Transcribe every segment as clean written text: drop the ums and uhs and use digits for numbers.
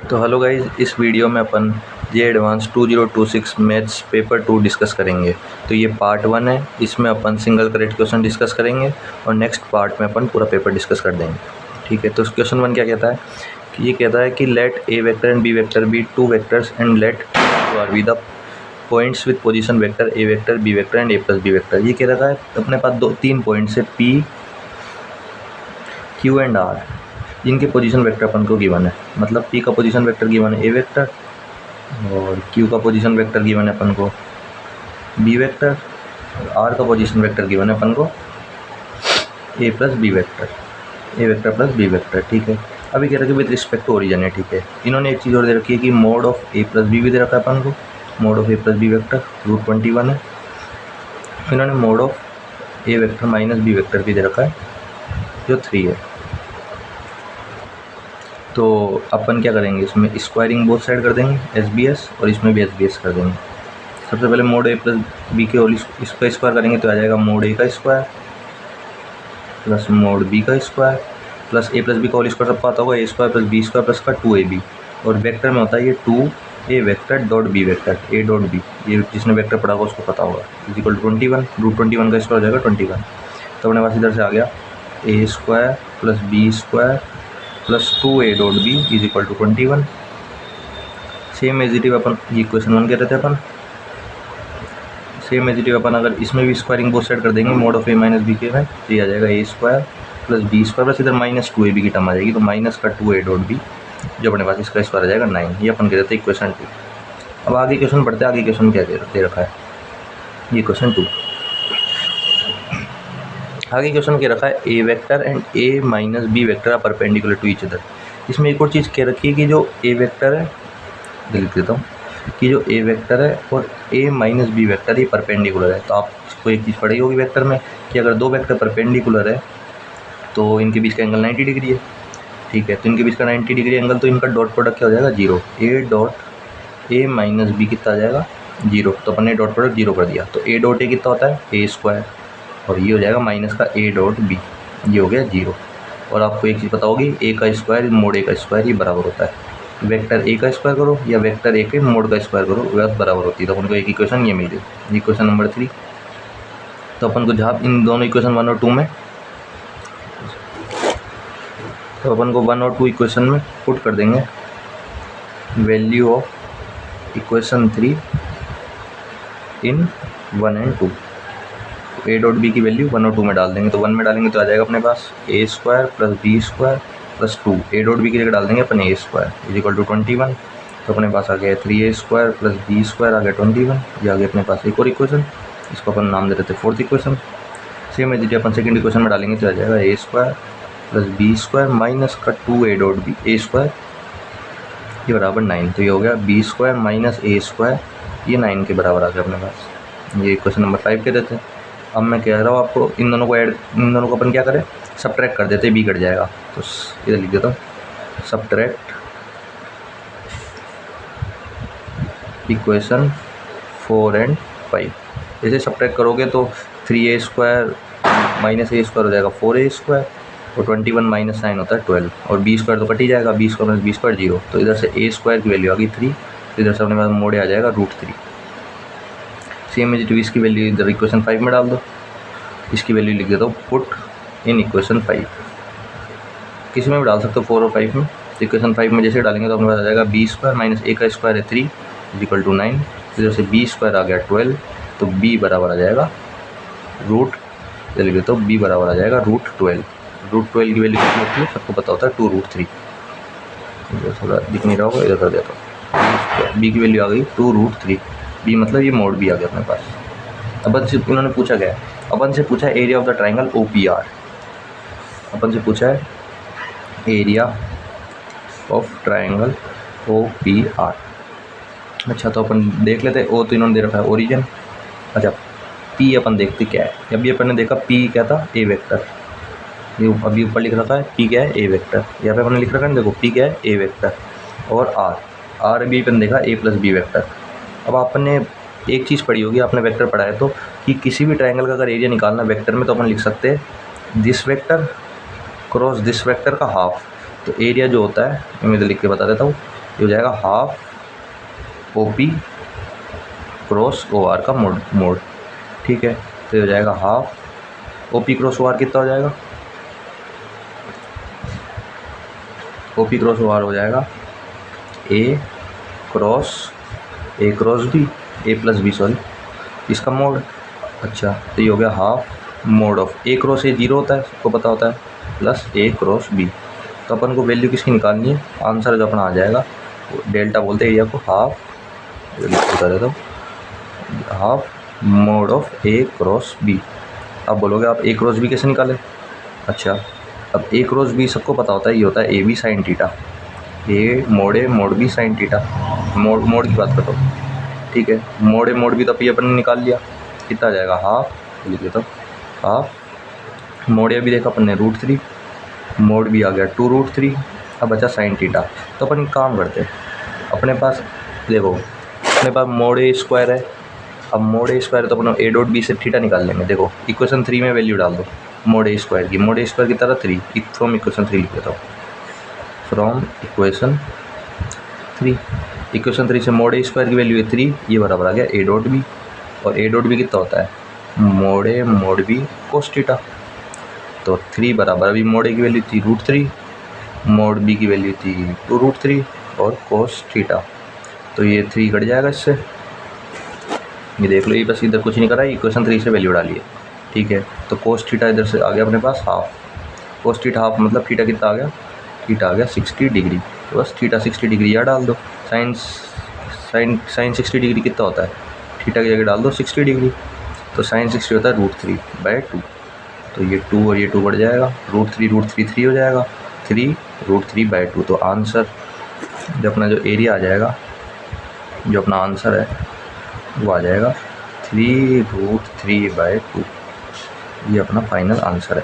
तो hello guys, इस video में अपन जे एडवांस 2026 मैथ्स पेपर 2 डिस्कस करेंगे। तो ये पार्ट 1 है, इसमें अपन सिंगल करेक्ट क्वेश्चन डिस्कस करेंगे और नेक्स्ट पार्ट में अपन पूरा पेपर डिस्कस कर देंगे। ठीक है, तो क्वेश्चन 1 क्या कहता है कि ये कहता है कि let A vector and B vector be two vectors and let R be the points with position vector A vector B vector and A plus B vector. ये कह रखा है अपने पास तीन पॉइंट्स है पी क्यू एंड आर, इनके position vector अपन को गिवन है। मतलब पी का पोजीशन वेक्टर गिवन है ए वेक्टर और क्यू का पोजीशन वेक्टर गिवन है अपन को बी वेक्टर और आर का पोजीशन वेक्टर गिवन है अपन को ए plus B vector, A vector plus B vector. ठीक है, अभी कह रहा है कि विद रिस्पेक्ट टू ओरिजिन है। ठीक है, इन्होंने एक चीज़ और दे रखी है कि mod of A plus B भी दे रखा है अपन को, mod of A plus B vector √21 है। इन्होंने mod of A vector minus B vector भी दे रखा है जो 3 है। तो अपन क्या करेंगे, इसमें स्क्वायरिंग बोथ साइड कर देंगे SBS और इसमें भी SBS कर देंगे। सबसे पहले मोड ए प्लस बी के होल इसका स्क्वायर करेंगे तो आ जाएगा मोड ए का स्क्वायर प्लस मोड बी का square plus A plus B का होल स्क्वायर सबका आता होगा A square plus B square plus का 2AB और वेक्टर में होता है ये 2A vector dot B vector A dot B, ये जिसने वेक्टर पढ़ा होगा उसको पता होगा। इक्वल टू 21, √21 का स्क्वायर हो जाएगा 21। तो अपने पास इधर से आ गया A square plus B square plus 2A dot B is equal to 21। Same एजिटिव अपन ये क्वेश्चन 1 कहते थे अपन, सेम एजिटिव अपन अगर इसमें भी स्क्वायरिंग बोथ साइड कर देंगे mod of A minus B के में तो ये आ जाएगा A square plus B square plus इधर माइनस 2AB की टर्म आ जाएगी तो माइनस का 2A डॉट बी जो अपने पास इसका स्क्वायर आ जाएगा 9। ये अपन कहते थे क्वेश्चन 2। अब आगे क्वेश्चन पढ़ते हैं, आगे क्वेश्चन क्या दे रखा है, ये क्वेश्चन 2। आगे क्वेश्चन क्या रखा है A vector and A minus B vector are perpendicular to each other. इसमें एक और चीज़ कह रखी है कि जो ए वेक्टर है, लिख देता हूँ कि जो ए वेक्टर है और ए माइनस बी वेक्टर ये परपेंडिकुलर है। तो आपको एक चीज़ पढ़ी होगी वेक्टर में कि अगर दो वेक्टर परपेंडिकुलर है तो इनके बीच का एंगल 90 डिग्री है। ठीक है, तो इनके बीच का 90 डिग्री एंगल, तो इनका डॉट प्रोडक्ट क्या हो जाएगा 0। A dot A minus B कितना आ जाएगा 0, तो अपन ने डॉट प्रोडक्ट 0 कर दिया। तो ए डॉट ए कितना होता है ए स्क्वायर और ये हो जाएगा माइनस का ए डॉट बी, ये हो गया 0। और आपको एक चीज़ पता होगी ए का स्क्वायर मोड ए का स्क्वायर ये बराबर होता है। वेक्टर ए का स्क्वायर करो या वेक्टर ए के मोड का स्क्वायर करो वह बराबर होती है। तो अपन को एक इक्वेशन ये मिल गई, ये क्वेश्चन नंबर 3। तो अपन को जहाँ इन दोनों इक्वेशन 1 और 2 में, तो अपन को 1 और 2 इक्वेशन में पुट कर देंगे value of equation 3 in 1 and 2। A dot B की वैल्यू 1 और 2 में डाल देंगे। तो 1 में डालेंगे तो आ जाएगा अपने पास A square plus B square plus 2। A dot B की जगह डाल देंगे अपन A square is equal to 21। तो अपने पास आ गया 3A square plus B square आ गया 21। ये आ गया अपने पास एक और इक्वेशन, इसको अपन नाम दे देते 4th इक्वेशन। सेम एज अपन सेकेंड इक्वेशन में डालेंगे तो आ जाएगा A square plus B square minus का 2A डॉट बी ए स्क्वायर ये बराबर 9। तो ये हो गया बी स्क्वायर माइनस ए स्क्वायर, ये 9 के बराबर आ गया अपने पास। ये क्वेश्चन नंबर 5 के देते हैं। अब मैं कह रहा हूँ आपको इन दोनों को इन दोनों को अपन क्या करें सब्ट्रैक्ट कर देते, बी कट जाएगा। तो इधर लिख देता हूँ सब्ट्रैक्ट इक्वेशन 4 एंड 5। जैसे सब्ट्रैक्ट करोगे तो 3A स्क्वायर माइनस ए स्क्वायर हो जाएगा 4A स्क्वायर और 21 माइनस 9 होता है 12 और बी स्क्वायर तो कट ही जाएगा, B square minus B square 0। तो इधर से ए स्क्वायर की वैल्यू आ गई 3, तो इधर से अपने पास मोड आ जाएगा √3। सेम एज इसकी वैल्यू इधर इक्वेशन 5 में डाल दो, इसकी वैल्यू लिख देता हूँ पुट इन इक्वेशन 5। किसी में भी डाल सकते हो 4 और 5 में। तो इक्वेशन 5 में जैसे डालेंगे तो अपने पास आ जाएगा बी स्क्वायर माइनस ए का स्क्वायर है 3 इज इक्वल टू 9। इधर से बी स्क्वायर आ गया 12, तो बी बराबर आ जाएगा लिख देता हूँ बी बराबर आ जाएगा √12। √12 की वैल्यू कितनी होती है सबको पता होता है 2√3। थोड़ा दिख नहीं रहा होगा, इधर कर देता हूँ बी की वैल्यू आ गई 2√3। बी मतलब ये मोड भी आ गया अपने पास। अपन से उन्होंने पूछा गया, अपन से पूछा है area of the triangle OPR। अपन से पूछा है एरिया ऑफ ट्राइंगल OPR। अच्छा, तो अपन देख लेते हैं। ओ तो इन्होंने दे रखा है ओरिजिन। अच्छा, पी अपन देखते क्या है। अभी अपन ने देखा पी क्या था ए वेक्टर, ये अभी ऊपर लिख रखा है पी क्या है ए वेक्टर, यहाँ पे अपन ने लिख रखा है देखो पी क्या है ए वेक्टर और आर भी अपन देखा ए प्लस बी वेक्टर। अब आपने एक चीज़ पढ़ी होगी, आपने वेक्टर पढ़ा है तो कि किसी भी ट्रायंगल का अगर एरिया निकालना वेक्टर में तो अपन लिख सकते हैं this vector cross this vector का हाफ। तो एरिया जो होता है मैं इधर लिख के बता देता हूँ, ये हो जाएगा हाफ OP क्रॉस OR का मोड। ठीक है, तो ये हो जाएगा हाफ OP क्रॉस OR कितना हो जाएगा, OP क्रॉस OR हो जाएगा A cross B, A+B sorry, इसका मोड। अच्छा, तो ये हो गया half mode of A cross A 0 होता है, सबको पता होता है, प्लस A क्रॉस B। तो अपन को वैल्यू किसकी निकालनी है, आंसर जो अपना आ जाएगा डेल्टा बोलते हैं एरिया को, हाफ बता देता हूँ, half mode of A cross B। अब बोलोगे आप A क्रॉस B कैसे निकालें। अच्छा, अब A क्रॉस B सबको पता होता है, ये होता है AB sine theta, A mode B sine theta, mode की बात करता हूँ। ठीक है, मोड A मोड B तो अपन ने निकाल लिया, कितना आ जाएगा हाफ, लिख लेता हूँ हाफ मोड A भी देखा अपन ने √3, मोड B आ गया 2√3। अब बचा साइन थीटा। तो अपन एक काम करते हैं, अपने पास देखो अपने पास मोड A स्क्वायर है। अब मोड A स्क्वायर तो अपन A.B से थीटा निकाल लेंगे। देखो इक्वेशन 3 में वैल्यू डाल दो मोड A स्क्वायर की, मोड A स्क्वायर की तरह 3 फ्रॉम इक्वेशन 3 लिख लेता हूँ, फ्रॉम इक्वेशन 3। इक्वेशन 3 से मोड A स्क्वायर की वैल्यू है 3, ये बराबर आ गया A.B, और A.B कितना होता है, mode A mode B cos theta. तो 3 बराबर, अभी मोड A की वैल्यू थी √3, मोड B की वैल्यू थी 2√3 और कोस थीटा। तो ये 3 कट जाएगा इससे, ये देख लो, ये बस इधर कुछ नहीं करा है, इक्वेशन 3 से वैल्यू डाली है। ठीक है, तो कोस थीटा इधर से आ गया अपने पास हाफ, कोस थीटा हाफ मतलब थीटा कितना आ गया, थीटा आ गया 60 डिग्री। तो बस थीटा 60 डिग्री यहाँ डाल दो, साइन 60 डिग्री कितना होता है, थीटा की जगह डाल दो 60 डिग्री, तो साइन 60 होता है √3/2। तो ये 2 और ये 2 बढ़ जाएगा, √3 3 हो जाएगा, 3 √3/2। तो आंसर जो अपना जो एरिया आ जाएगा, जो अपना आंसर है वो आ जाएगा 3√3/2। ये अपना फाइनल आंसर है।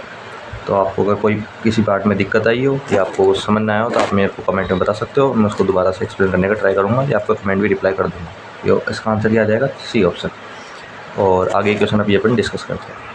तो आपको अगर कोई किसी पार्ट में दिक्कत आई हो या आपको समझ ना आया हो तो आप मेरे को कमेंट में बता सकते हो, मैं उसको दोबारा से एक्सप्लेन करने का ट्राई करूँगा या आपका कमेंट भी रिप्लाई कर दूँगा। ये इसका आंसर ये आ जाएगा C ऑप्शन। और आगे क्वेश्चन अभी अपन डिस्कस करते हैं।